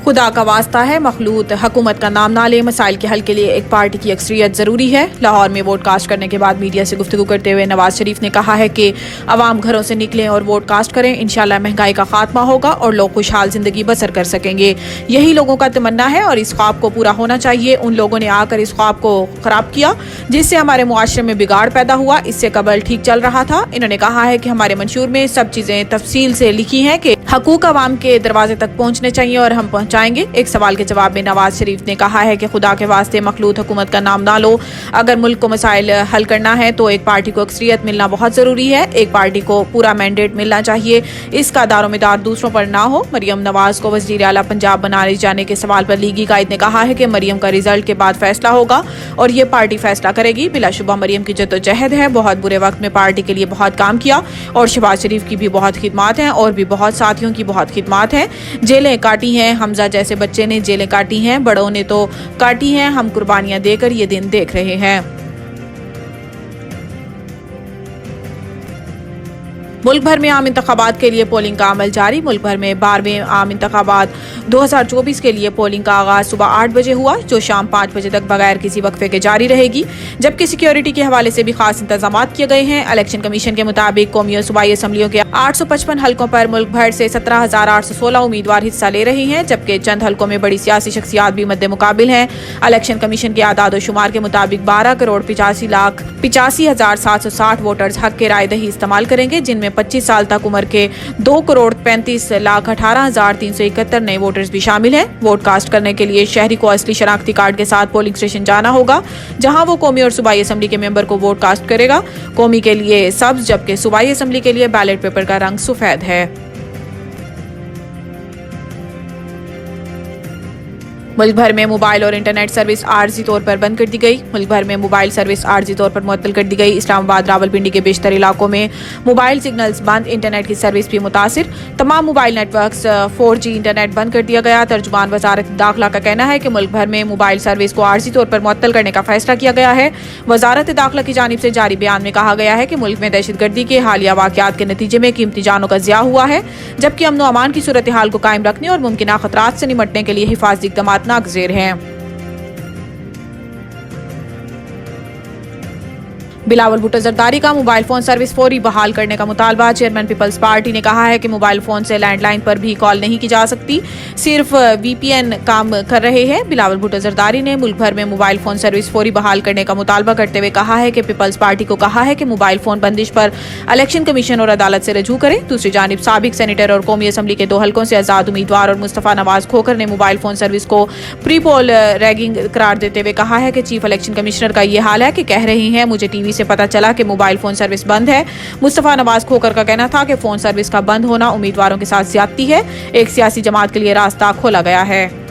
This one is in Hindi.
खुदा का वास्ता है, मखलूत हुकूमत का नाम ना ले। मसाइल के हल के लिए एक पार्टी की अक्सरियत जरूरी है। लाहौर में वोट कास्ट करने के बाद मीडिया से गुफ्तगू करते हुए नवाज शरीफ ने कहा है कि अवाम घरों से निकलें और वोट कास्ट करें। इंशाल्लाह महंगाई का खात्मा होगा और लोग खुशहाल जिंदगी बसर कर सकेंगे। यही लोगों का तमन्ना है और इस ख्वाब को पूरा होना चाहिए। उन लोगों ने आकर इस ख्वाब को खराब किया जिससे हमारे मुआशरे में बिगाड़ पैदा हुआ। इससे कबल ठीक चल रहा था। इन्होंने कहा है कि हमारे मंशूर में सब चीजें तफसील से लिखी हैं कि हकूक अवाम के दरवाजे तक पहुंचने चाहिए और हम पहुंचाएंगे। एक सवाल के जवाब में नवाज शरीफ ने कहा है कि खुदा के वास्ते मखलूत हुकूमत का नाम ना लो। अगर मुल्क को मसाइल हल करना है तो एक पार्टी को अक्सरियत मिलना बहुत जरूरी है। एक पार्टी को पूरा मैंडेट मिलना चाहिए। इसका दारोमदार दूसरों पर ना हो। मरियम नवाज को वज़ीर आला पंजाब बनाए जाने के सवाल पर लीगी कायद ने कहा है कि मरियम का रिजल्ट के बाद फैसला होगा और ये पार्टी फैसला करेगी। बिलाशुबा मरियम की जद्दोजहद है। बहुत बुरे वक्त में पार्टी के लिए बहुत काम किया और शहबाज शरीफ की भी बहुत खिदमात हैं और भी बहुत साथियों की बहुत खिदमात हैं। जेलें काटी हैं, हमजा जैसे बच्चे ने जेलें काटी हैं, बड़ों ने तो काटी हैं। हम कुर्बानियां देकर ये दिन देख रहे हैं। मुल्क भर में आम इंतखाबात के लिए पोलिंग का अमल जारी। मुल्क भर में 12वें आम इंतखाबात 2024 के लिए पोलिंग का आगाज सुबह 8 बजे हुआ, जो शाम 5 बजे तक बगैर किसी वक्फे के जारी रहेगी। जबकि सिक्योरिटी के हवाले से भी खास इंतजाम किए गए हैं। इलेक्शन कमीशन के मुताबिक कौमी और सूबाई असम्बलियों के 855 हल्कों पर मुल्क भर से 17,816 उम्मीदवार हिस्सा ले रहे हैं, जबकि चंद हल्कों में बड़ी सियासी शख्सियात भी मद्दे मुकाबिल हैं। इलेक्शन कमीशन के आदाद शुमार के मुताबिक 12,85,87,760 वोटर्स हक के राय दही इस्तेमाल करेंगे, जिनमें 25 साल तक उम्र के 2,35,18,371 नए वोटर्स भी शामिल हैं। वोट कास्ट करने के लिए शहरी को असली शनाख्ती कार्ड के साथ पोलिंग स्टेशन जाना होगा, जहां वो कौमी और सूबाई असम्बली के मेंबर को वोट कास्ट करेगा। कौमी के लिए सब्ज जबकि सूबाई असम्बली के लिए बैलेट पेपर का रंग सफेद है। मुल्क भर में मोबाइल और इंटरनेट सर्विस आर्जी तौर पर बंद कर दी गई। मुल्क भर में मोबाइल सर्विस आर्जी तौर पर मुअत्तल कर दी गई। इस्लामाबाद, रावलपिंडी के बेशतर इलाकों में मोबाइल सिग्नल्स बंद, इंटरनेट की सर्विस भी मुतासिर। तमाम मोबाइल नेटवर्क्स 4G इंटरनेट बंद कर दिया गया। तर्जुमान वजारत दाखिला का कहना है कि मुल्क भर में मोबाइल सर्विस को आर्जी तौर पर मुअत्तल करने का फैसला किया गया है। वजारत दाखिला की जानिब से जारी बयान में कहा गया है कि मुल्क में दहशतगर्दी के हालिया वाकयात के नतीजे में कीमती जानों का ज़िया हुआ है, जबकि अमन व अमान की सूरत हाल को कायम रखने और मुमकिन खतरात से निपटने के लिए हिफाजती इक़दाम नागज़िर हैं। बिलावल भुट्टो जरदारी का मोबाइल फोन सर्विस फौरी बहाल करने का मुतालबा। चेयरमैन पीपल्स पार्टी ने कहा है कि मोबाइल फोन से लैंडलाइन पर भी कॉल नहीं की जा सकती, सिर्फ VPN काम कर रहे हैं। बिलावल भुट्टो जरदारी ने मुल्क भर में मोबाइल फोन सर्विस फौरी बहाल करने का मुतालबा करते हुए कहा है कि पीपल्स पार्टी को कहा है कि मोबाइल फोन बंदिश पर इलेक्शन कमीशन और अदालत से रजू करें। दूसरी जानिब साबिक सेनेटर और कौमी असम्बली के 2 हल्कों से आजाद उम्मीदवार और मुस्तफा नवाज खोखर ने मोबाइल फोन सर्विस को प्री पोल रैगिंग करार देते हुए कहा है कि चीफ इलेक्शन कमिश्नर का ये हाल है कि कह रही हैं मुझे टीवी से पता चला कि मोबाइल फोन सर्विस बंद है। मुस्तफा नवाज खोकर का कहना था कि फोन सर्विस का बंद होना उम्मीदवारों के साथ ज्यादती है। एक सियासी जमात के लिए रास्ता खोला गया है।